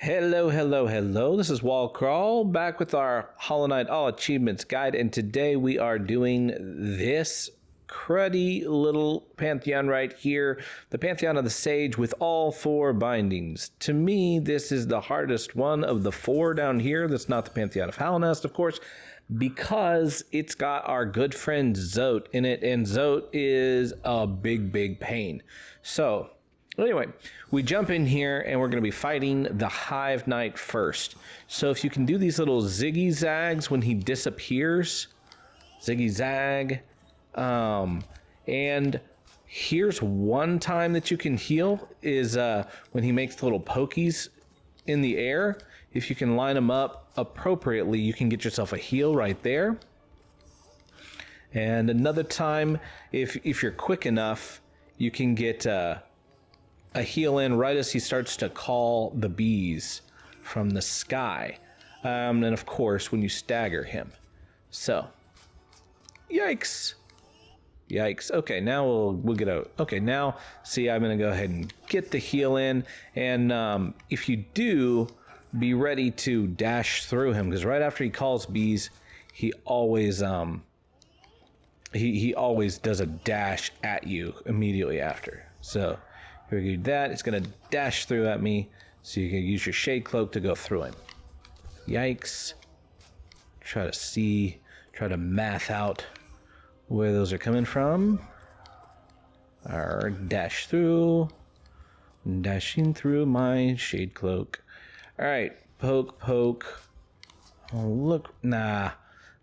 Hello, hello, hello. This is Wall Crawl back with our Hollow Knight All Achievements Guide, and today we are doing this cruddy little Pantheon right here, the Pantheon of the Sage with all four bindings. To me, this is the hardest one of the four down here. That's not the Pantheon of Halnest, of course, because it's got our good friend Zote in it, and Zote is a big pain. So, anyway, we jump in here and we're going to be fighting the Hive Knight first. So if you can do these little ziggy zags when he disappears, ziggy zag, and here's one time that you can heal is when he makes little pokies in the air. If you can line them up appropriately, you can get yourself a heal right there. And another time, if you're quick enough, you can get a heal in right as he starts to call the bees from the sky. And of course, when you stagger him. So, yikes. Yikes. Okay, now we'll get out. Okay, now, see, I'm going to go ahead and get the heal in. And if you do, be ready to dash through him. Because right after he calls bees, he always he always does a dash at you immediately after. So, if you do that, it's going to dash through at me, so you can use your Shade Cloak to go through him. Yikes. Try to math out where those are coming from. Dash through. Dashing through my Shade Cloak. Alright, poke. Oh, look. Nah.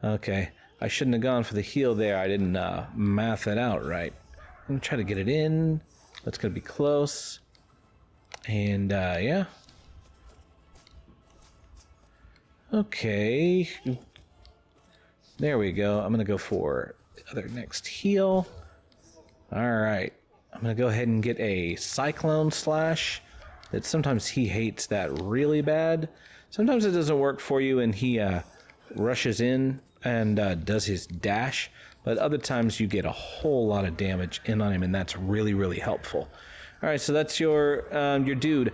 Okay. I shouldn't have gone for the heal there. I didn't math it out right. I'm going to try to get it in. That's going to be close. And, yeah. Okay. There we go. I'm going to go for the other next heal. Alright. I'm going to go ahead and get a Cyclone Slash. That sometimes he hates that really bad. Sometimes it doesn't work for you and he rushes in and does his dash. But other times you get a whole lot of damage in on him, and that's really helpful. All right, so that's your dude.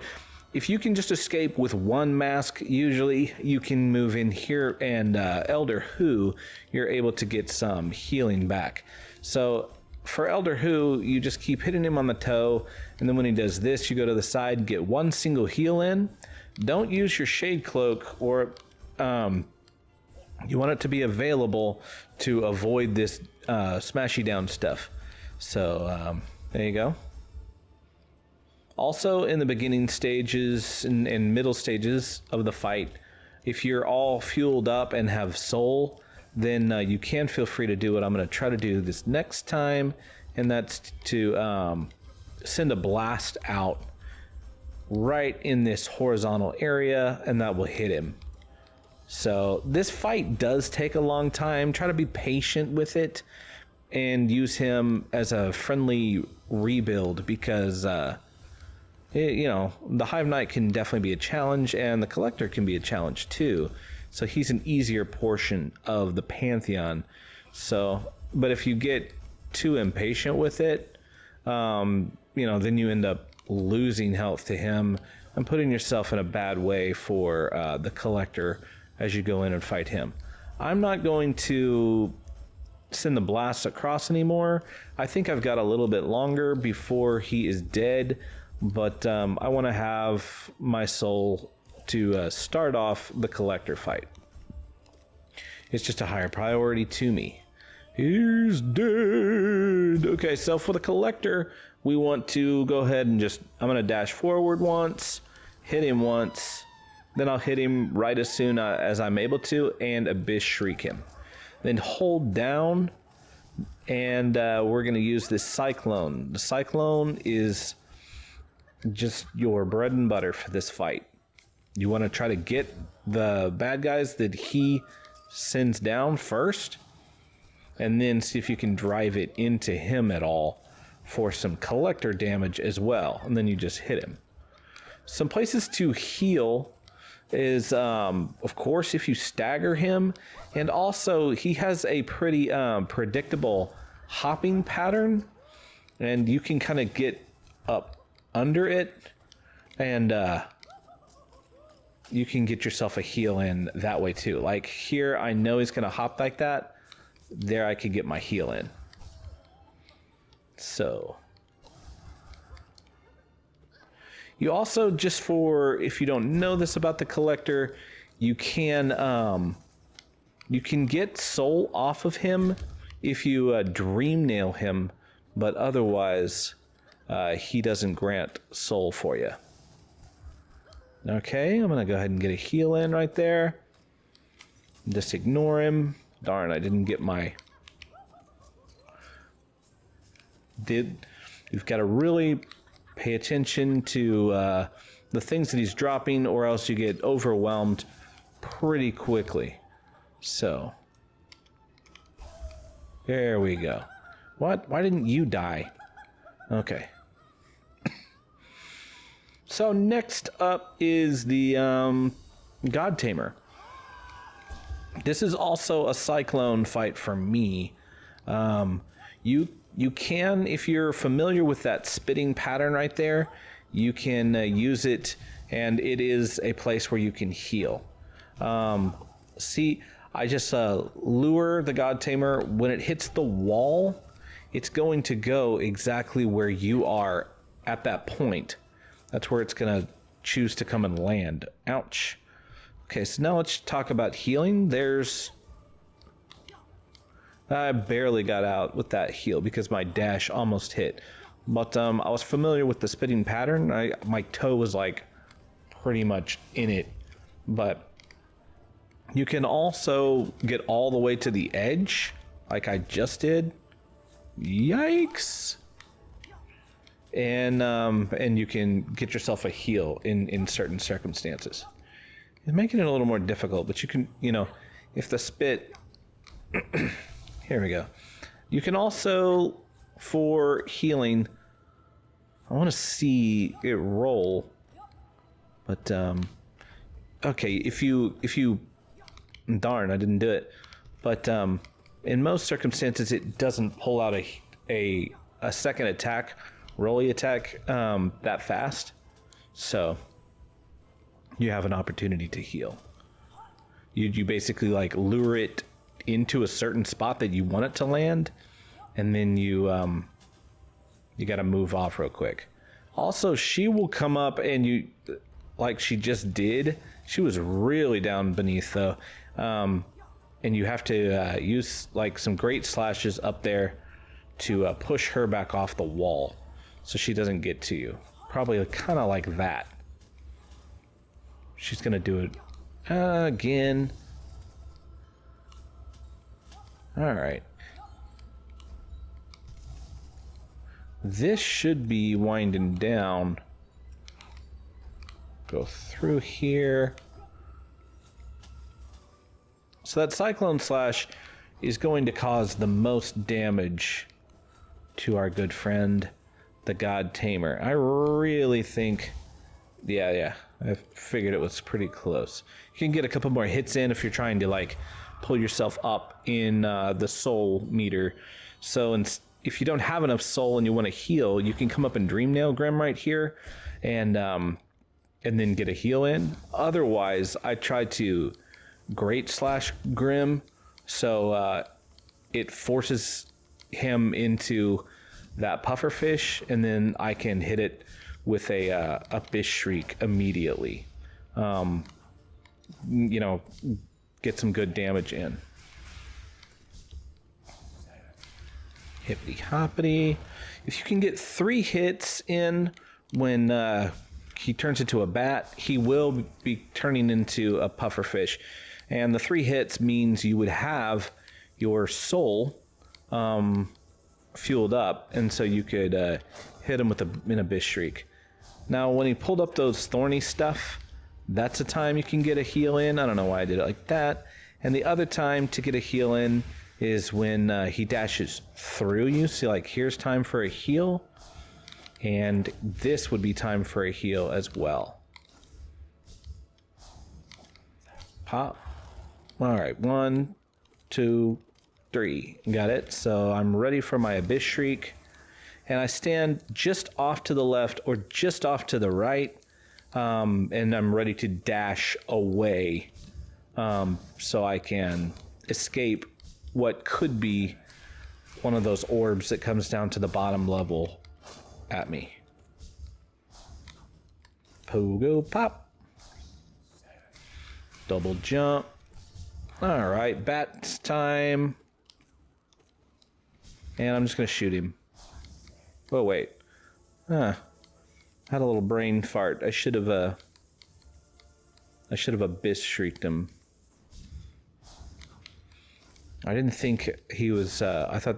If you can just escape with one mask, usually you can move in here, and Elder Who, you're able to get some healing back. So for Elder Who, you just keep hitting him on the toe, and then when he does this, you go to the side and get one single heal in. Don't use your Shade Cloak, or you want it to be available to avoid this smashy down stuff. So, there you go. Also, in the beginning stages and middle stages of the fight, if you're all fueled up and have soul, then you can feel free to do what I'm going to try to do this next time, and that's to send a blast out right in this horizontal area, and that will hit him. So this fight does take a long time. Try to be patient with it and use him as a friendly rebuild, because you know, the Hive Knight can definitely be a challenge, and the Collector can be a challenge too. So he's an easier portion of the Pantheon. So, but if you get too impatient with it, you know, then you end up losing health to him and putting yourself in a bad way for the Collector as you go in and fight him. I'm not going to send the blast across anymore. I think I've got a little bit longer before he is dead, but I want to have my soul to start off the Collector fight. It's just a higher priority to me. He's dead. Okay, so for the Collector, we want to go ahead and I'm going to dash forward once, hit him once, then I'll hit him right as soon as I'm able to, and Abyss Shriek him. Then hold down, and we're going to use this Cyclone. The Cyclone is just your bread and butter for this fight. You want to try to get the bad guys that he sends down first, and then see if you can drive it into him at all for some Collector damage as well, and then you just hit him. Some places to heal is, of course, if you stagger him, and also he has a pretty predictable hopping pattern, and you can kind of get up under it and you can get yourself a heal in that way too. Like here, I know he's gonna hop like that. There I could get my heal in. So you also, just for if you don't know this about the collector, you can get soul off of him if you dream nail him, but otherwise he doesn't grant soul for you. Okay, I'm gonna go ahead and get a heal in right there. Just ignore him. Darn, I didn't get my... You've got to really pay attention to the things that he's dropping, or else you get overwhelmed pretty quickly. So, there we go. What? Why didn't you die? Okay. So next up is the God Tamer. This is also a cyclone fight for me. You can, if you're familiar with that spitting pattern right there, you can use it, and it is a place where you can heal. See, I just lure the God Tamer. When it hits the wall, it's going to go exactly where you are at that point. That's where it's going to choose to come and land. Ouch. Okay, so now let's talk about healing. I barely got out with that heal because my dash almost hit. But I was familiar with the spitting pattern. My toe was like pretty much in it. But you can also get all the way to the edge, like I just did. Yikes! And you can get yourself a heal in certain circumstances. It's making it a little more difficult, but you can, if the spit... Here we go. You can also, for healing, I want to see it roll, but, okay, if you, darn, I didn't do it, but, in most circumstances, it doesn't pull out a second attack, rolly attack, that fast, so you have an opportunity to heal. You basically, like, lure it into a certain spot that you want it to land, and then you got to move off real quick. Also, she will come up and you, like she just did, she was really down beneath though, and you have to use like some great slashes up there to push her back off the wall so she doesn't get to you. Probably kind of like that. She's gonna do it again. Alright. This should be winding down. Go through here. So that Cyclone Slash is going to cause the most damage to our good friend, the God Tamer. I really think... Yeah, I figured it was pretty close. You can get a couple more hits in if you're trying to, like, pull yourself up in the soul meter. So if you don't have enough soul and you want to heal, you can come up and Dream Nail Grim right here, and then get a heal in. Otherwise, I tried to Great Slash Grim, so it forces him into that pufferfish, and then I can hit it with a Abyss Shriek immediately. Get some good damage in. Hippity hoppity. If you can get 3 hits in when he turns into a bat, he will be turning into a pufferfish. And the 3 hits means you would have your soul fueled up, and so you could hit him with an Abyss Shriek. Now, when he pulled up those thorny stuff, that's a time you can get a heal in. I don't know why I did it like that. And the other time to get a heal in is when he dashes through you. So, like, here's time for a heal. And this would be time for a heal as well. Pop. All right, 1, 2, 3. Got it. So I'm ready for my Abyss Shriek. And I stand just off to the left or just off to the right and I'm ready to dash away, so I can escape what could be one of those orbs that comes down to the bottom level at me. Pogo pop. Double jump. Alright, bat time. And I'm just going to shoot him. Oh, wait. Huh. Had a little brain fart. I should have abyss shrieked him. I didn't think he was, I thought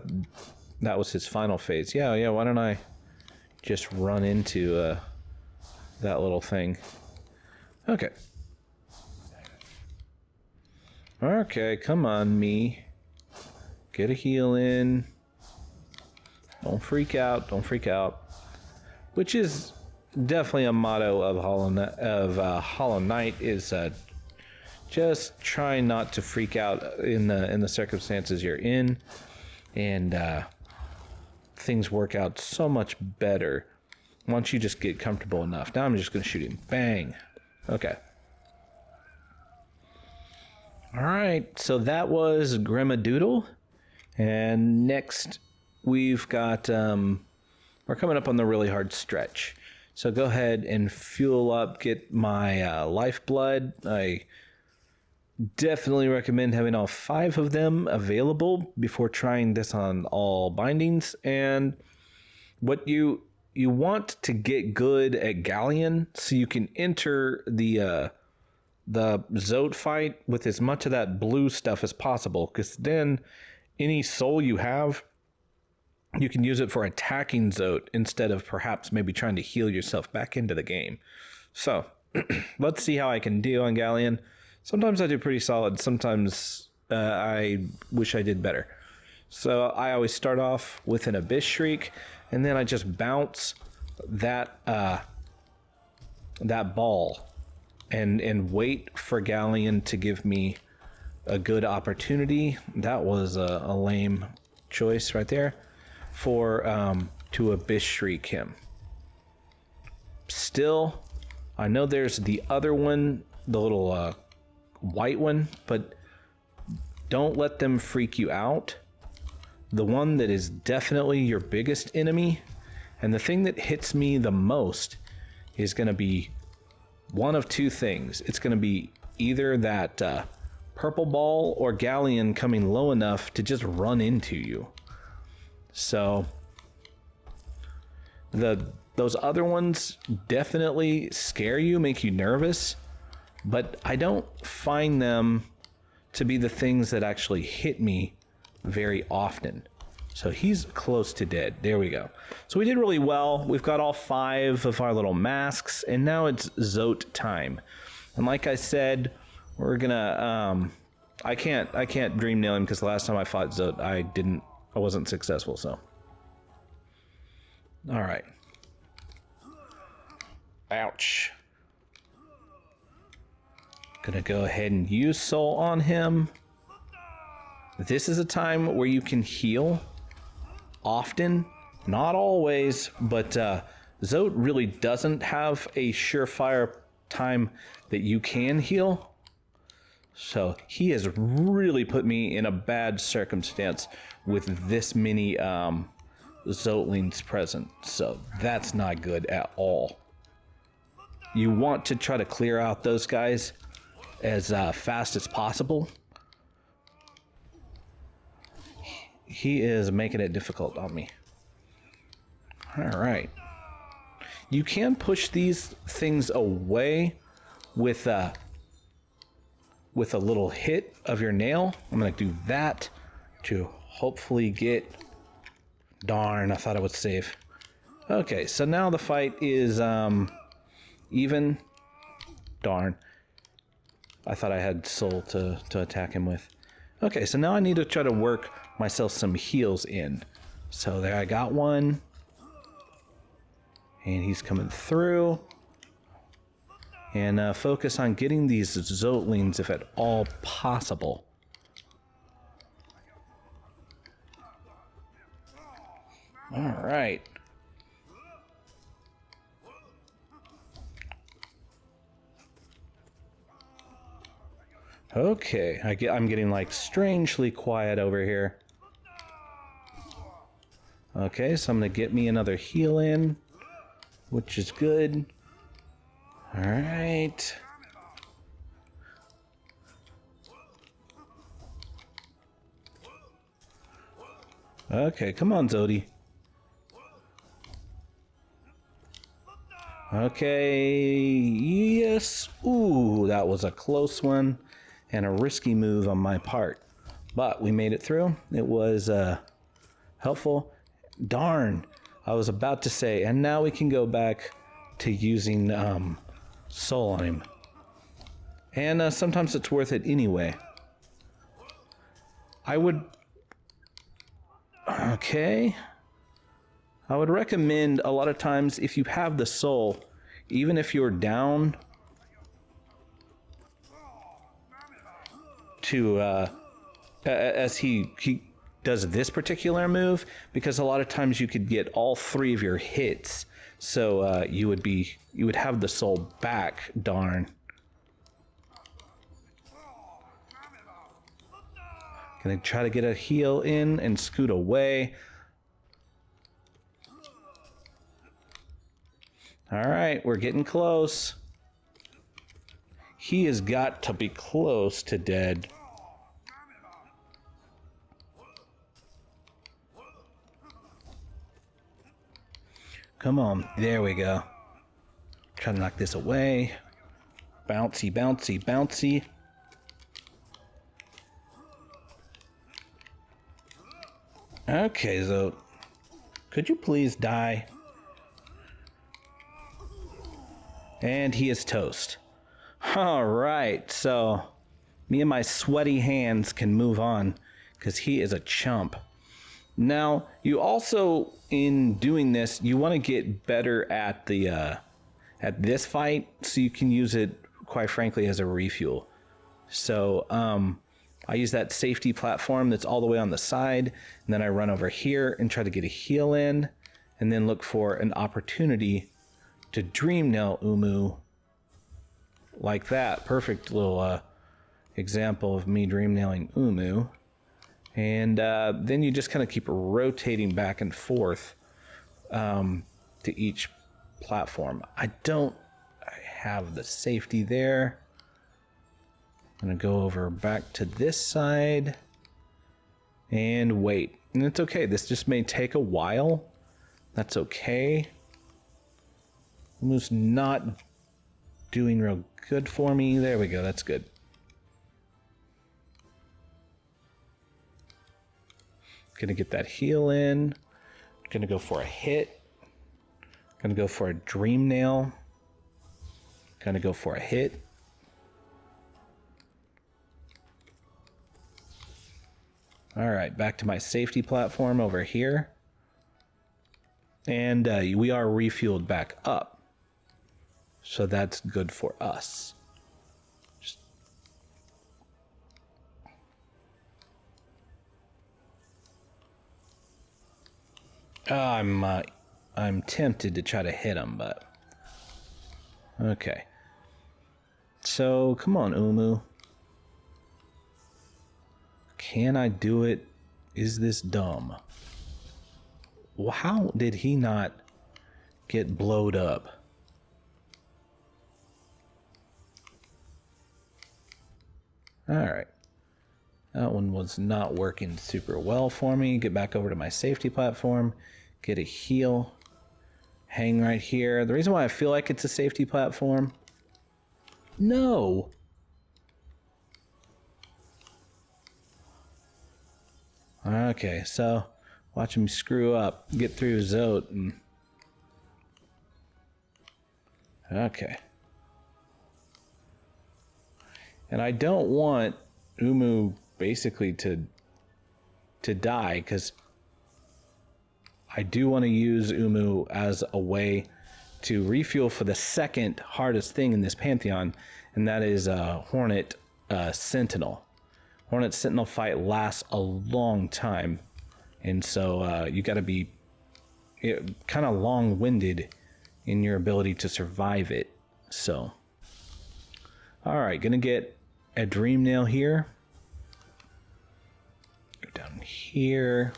that was his final phase. Yeah, why don't I just run into, that little thing. Okay. Okay, come on, me. Get a heal in. Don't freak out, don't freak out. Which is definitely a motto of Hollow Knight is just try not to freak out in the circumstances you're in, and things work out so much better once you just get comfortable enough. Now I'm just going to shoot him. Bang. Okay. All right, so that was Grimadoodle, and next we've got we're coming up on the really hard stretch. So go ahead and fuel up, get my lifeblood. I definitely recommend having all 5 of them available before trying this on all bindings. And what you want to get good at Galleon so you can enter the Zote fight with as much of that blue stuff as possible, because then any soul you have, you can use it for attacking Zote instead of perhaps maybe trying to heal yourself back into the game. So, let's see how I can do on Galleon. Sometimes I do pretty solid, sometimes I wish I did better. So I always start off with an Abyss Shriek, and then I just bounce that ball and wait for Galleon to give me a good opportunity. That was a lame choice right there. To Abyss Shriek him. Still, I know there's the other one, the little white one, but don't let them freak you out. The one that is definitely your biggest enemy, and the thing that hits me the most, is going to be one of 2 things. It's going to be either that purple ball or Galleon coming low enough to just run into you. So those other ones definitely scare you, make you nervous, but I don't find them to be the things that actually hit me very often. So he's close to dead. There we go. So we did really well. We've got all 5 of our little masks, and now it's Zote time. And like I said, we're gonna I can't dream nail him because the last time I fought Zote I wasn't successful, so. All right. Ouch. Gonna go ahead and use Soul on him. This is a time where you can heal often, not always, but Zote really doesn't have a surefire time that you can heal. So he has really put me in a bad circumstance with this many Zotlings present. So that's not good at all. You want to try to clear out those guys as fast as possible. He is making it difficult on me. All right. You can push these things away with a little hit of your nail. I'm going to do that to hopefully get... Darn, I thought I was safe. Okay, so now the fight is even. Darn. I thought I had Soul to attack him with. Okay, so now I need to try to work myself some heals in. So there I got one. And he's coming through. And focus on getting these Zotlings if at all possible. Alright. Okay, I'm getting like strangely quiet over here. Okay, so I'm gonna get me another heal in, which is good. All right. Okay, come on, Zodi. Okay, yes. Ooh, that was a close one and a risky move on my part. But we made it through. It was helpful. Darn, I was about to say, and now we can go back to using soul on him. And sometimes it's worth it anyway. I would... Okay. I would recommend a lot of times if you have the soul, even if you're down, to as he does this particular move, because a lot of times you could get all 3 of your hits, so you would have the soul back. Darn. Gonna try to get a heal in and scoot away. All right, we're getting close. He has got to be close to dead. Come on, there we go. Try to knock this away. Bouncy, bouncy, bouncy. Okay, so could you please die? And he is toast. All right, so me and my sweaty hands can move on because he is a chump. Now, you also, in doing this, you want to get better at the at this fight, so you can use it, quite frankly, as a refuel. So I use that safety platform that's all the way on the side, and then I run over here and try to get a heal in, and then look for an opportunity to dream nail Umu like that. Perfect little example of me dream nailing Umu. And then you just kind of keep rotating back and forth to each platform. I have the safety there. I'm going to go over back to this side and wait. And it's okay. This just may take a while. That's okay. Umu's not doing real good for me. There we go. That's good. Gonna get that heal in. Gonna go for a hit. Gonna go for a dream nail. Gonna go for a hit. All right, back to my safety platform over here. And we are refueled back up. So that's good for us. I'm tempted to try to hit him, but okay. So come on, Umu. Can I do it? Is this dumb? Well, how did he not get blowed up? All right. That one was not working super well for me. Get back over to my safety platform. Get a heal. Hang right here. The reason why I feel like it's a safety platform... No! Okay, so watch him screw up. Get through Zote and... Okay. And I don't want Umu basically to die, because I do want to use Umu as a way to refuel for the second hardest thing in this Pantheon, and that is Hornet Sentinel. Hornet Sentinel fight lasts a long time, and so you got to be kind of long-winded in your ability to survive it. So, all right, gonna get a dream nail here. Go down here.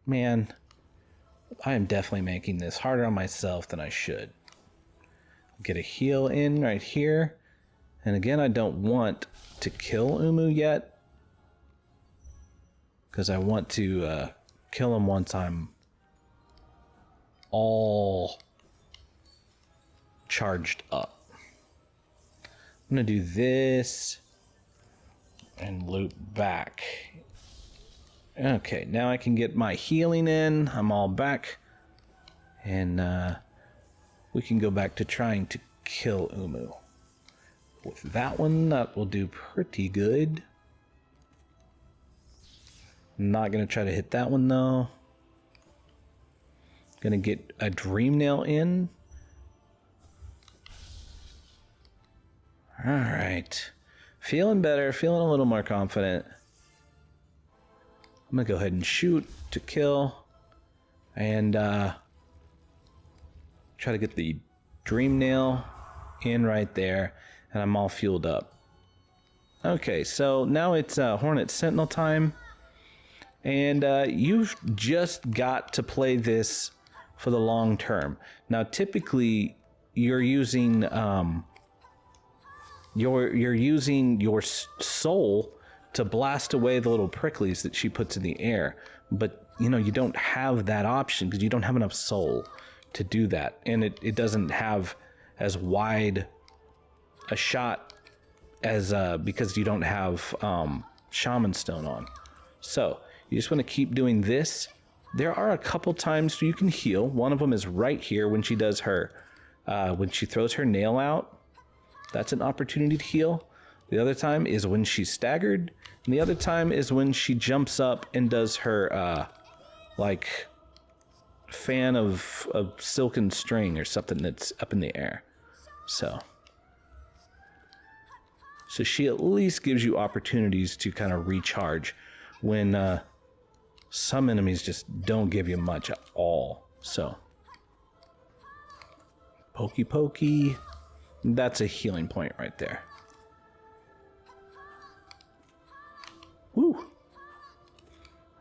Man, I am definitely making this harder on myself than I should. Get a heal in right here. And again, I don't want to kill Umu yet, because I want to kill him once I'm all charged up. I'm going to do this and loop back. Okay, now I can get my healing in. I'm all back. And we can go back to trying to kill Umu. With that one, that will do pretty good. I'm not going to try to hit that one, though. Going to get a dream nail in. Alright. Feeling better, feeling a little more confident. I'm going to go ahead and shoot to kill. And try to get the dream nail in right there. And I'm all fueled up. Okay, so now it's Hornet Sentinel time. And you've just got to play this for the long term. Now, typically, you're using you're using your soul to blast away the little pricklies that she puts in the air. But, you know, you don't have that option because you don't have enough soul to do that. And it doesn't have as wide a shot as because you don't have Shaman Stone on. So you just want to keep doing this. There are a couple times you can heal. One of them is right here when she does her when she throws her nail out. That's an opportunity to heal. The other time is when she's staggered, and the other time is when she jumps up and does her like fan of silken string or something that's up in the air. So she at least gives you opportunities to kind of recharge when some enemies just don't give you much at all. So, pokey pokey, that's a healing point right there. Woo!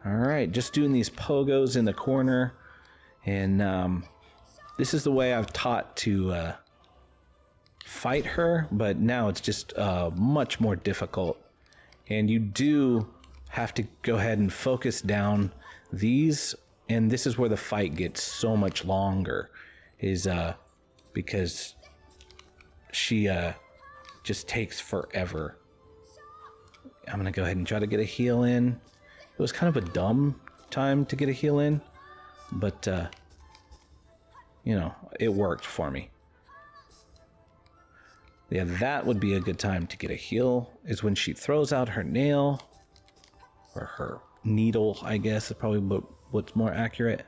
Alright, just doing these pogos in the corner. And this is the way I've taught to fight her, but now it's just much more difficult. And you do have to go ahead and focus down these, and this is where the fight gets so much longer, is because she just takes forever. I'm gonna go ahead and try to get a heal in. It was kind of a dumb time to get a heal in, but you know, it worked for me. Yeah, that would be a good time to get a heal, is when she throws out her nail, or her needle, I guess, is probably what's more accurate.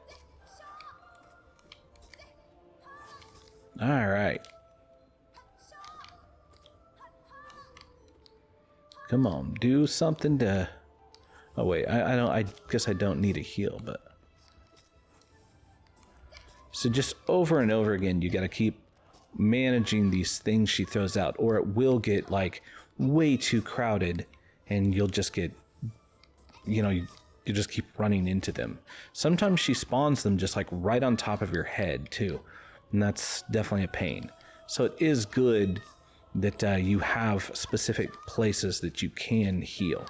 Alright. Come on, do something to... Oh wait, I guess I don't need a heal, but... So just over and over again, you gotta keep managing these things she throws out, or it will get like way too crowded and you'll just get, you know, you just keep running into them. Sometimes she spawns them just like right on top of your head too, and that's definitely a pain. So it is good that you have specific places that you can heal.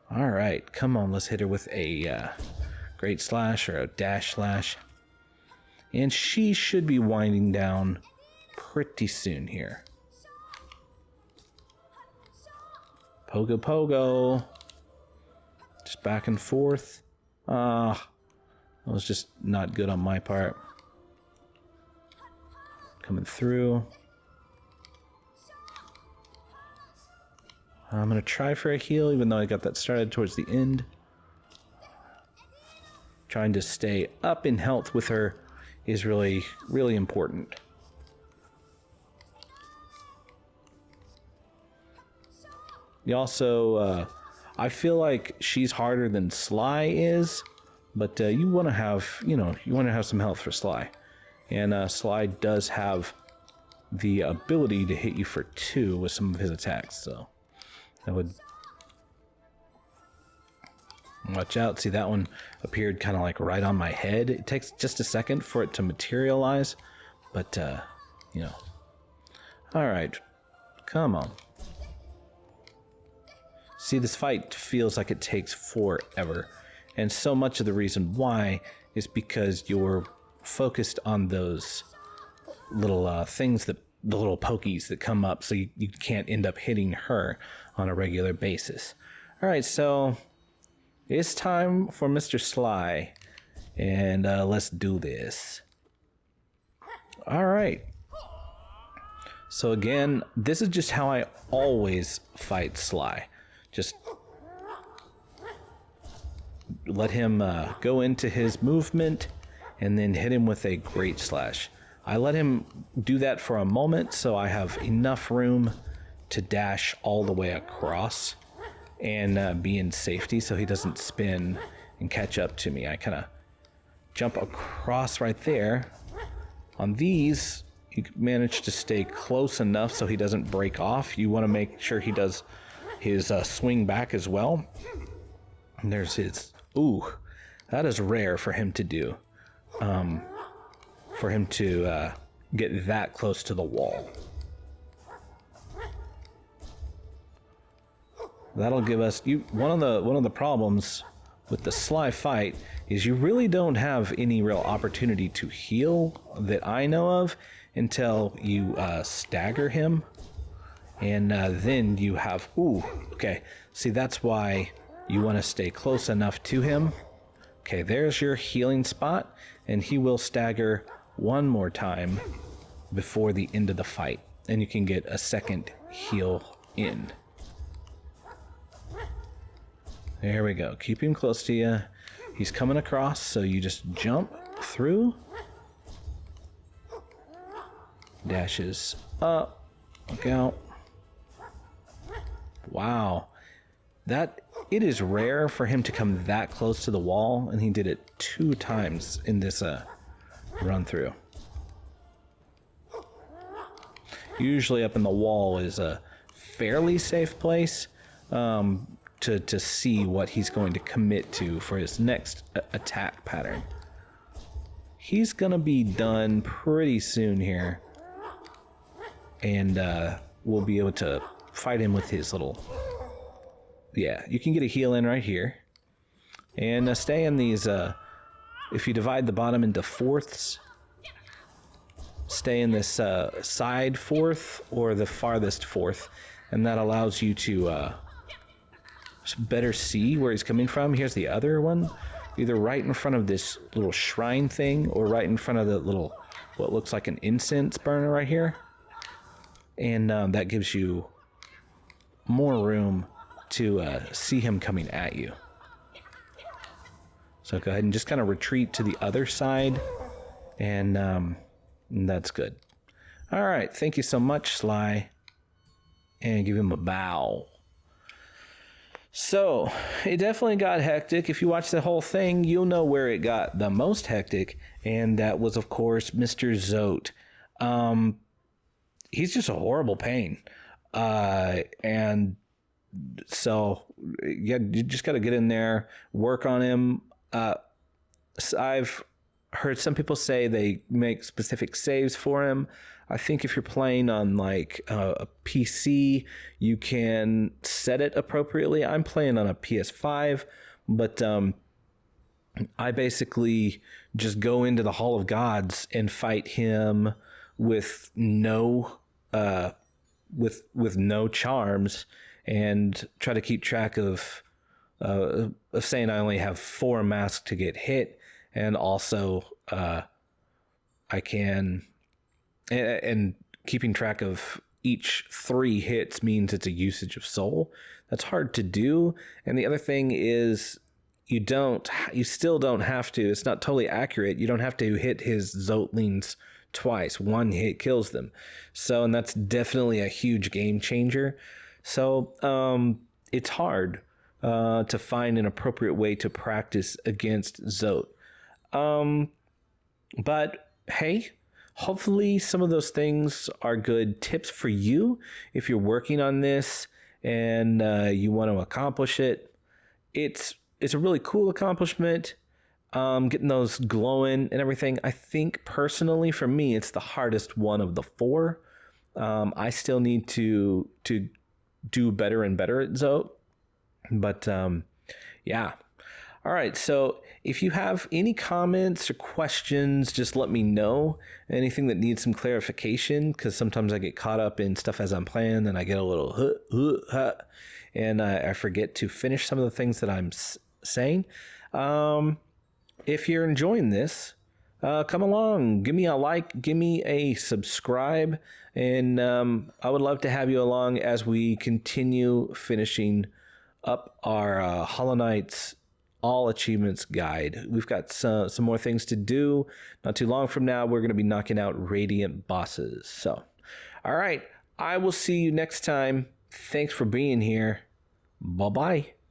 All right, come on, let's hit her with a great slash or a dash slash. And she should be winding down pretty soon here. Pogo pogo. Just back and forth. That was just not good on my part. Coming through. I'm going to try for a heal, even though I got that started towards the end. Trying to stay up in health with her is really, really important. You also, I feel like she's harder than Sly is, but you want to have, you know, you want to have some health for Sly. And Sly does have the ability to hit you for 2 with some of his attacks. So that would... Watch out. See, that one appeared kind of like right on my head. It takes just a second for it to materialize, but, you know. All right. Come on. See, this fight feels like it takes forever, and so much of the reason why is because you're focused on those little things, that the little pokies that come up, so you can't end up hitting her on a regular basis. All right, so... it's time for Mr. Sly, and let's do this. All right. So again, this is just how I always fight Sly. Just let him go into his movement, and then hit him with a great slash. I let him do that for a moment, so I have enough room to dash all the way across and be in safety so he doesn't spin and catch up to me. I kind of jump across right there. On these, you manage to stay close enough so he doesn't break off. You want to make sure he does his swing back as well. And there's his... ooh, that is rare for him to do. For him to get that close to the wall. That'll give us one of the problems with the Sly fight is you really don't have any real opportunity to heal that I know of until you stagger him, and then you have okay. See, that's why you want to stay close enough to him. Okay, there's your healing spot, and he will stagger one more time before the end of the fight, and you can get a second heal in. There we go. Keep him close to you. He's coming across, so you just jump through. Dashes up. Look out. Wow. It is rare for him to come that close to the wall, and he did it 2 times in this run through. Usually up in the wall is a fairly safe place. To see what he's going to commit to for his next attack pattern. He's gonna be done pretty soon here, and we'll be able to fight him with his little... yeah, you can get a heal in right here, and stay in these... if you divide the bottom into fourths, stay in this side fourth or the farthest fourth, and that allows you to better see where he's coming from. Here's the other one, either right in front of this little shrine thing or right in front of the little, what looks like an incense burner right here, and that gives you more room to see him coming at you. So go ahead and just kind of retreat to the other side, and that's good. All right, thank you so much, Sly, and give him a bow. So, it definitely got hectic. If you watch the whole thing, you'll know where it got the most hectic, and that was, of course, Mr. Zote. He's just a horrible pain. And so, yeah, you just got to get in there, work on him. I've heard some people say they make specific saves for him. I think if you're playing on like a PC, you can set it appropriately. I'm playing on a PS5, but I basically just go into the Hall of Gods and fight him with no with no charms, and try to keep track of saying I only have 4 masks to get hit, and also I can... and keeping track of each 3 hits means it's a usage of soul. That's hard to do. And the other thing is you still don't have to, it's not totally accurate. You don't have to hit his Zotlings twice. 1 hit kills them. So, and that's definitely a huge game changer. So, it's hard to find an appropriate way to practice against Zote. But hey, hopefully some of those things are good tips for you if you're working on this and you want to accomplish it. It's a really cool accomplishment. Getting those glowing and everything. I think personally for me, it's the hardest one of the four. I still need to do better and better at Zoe, but yeah. All right. So if you have any comments or questions, just let me know. Anything that needs some clarification, because sometimes I get caught up in stuff as I'm playing, and I get a little and I forget to finish some of the things that I'm saying. If you're enjoying this, come along, give me a like, give me a subscribe, and I would love to have you along as we continue finishing up our Hollow Knight's All Achievements Guide. We've got some more things to do. Not too long from now, we're going to be knocking out Radiant bosses. So, all right, I will see you next time. Thanks for being here. Bye-bye.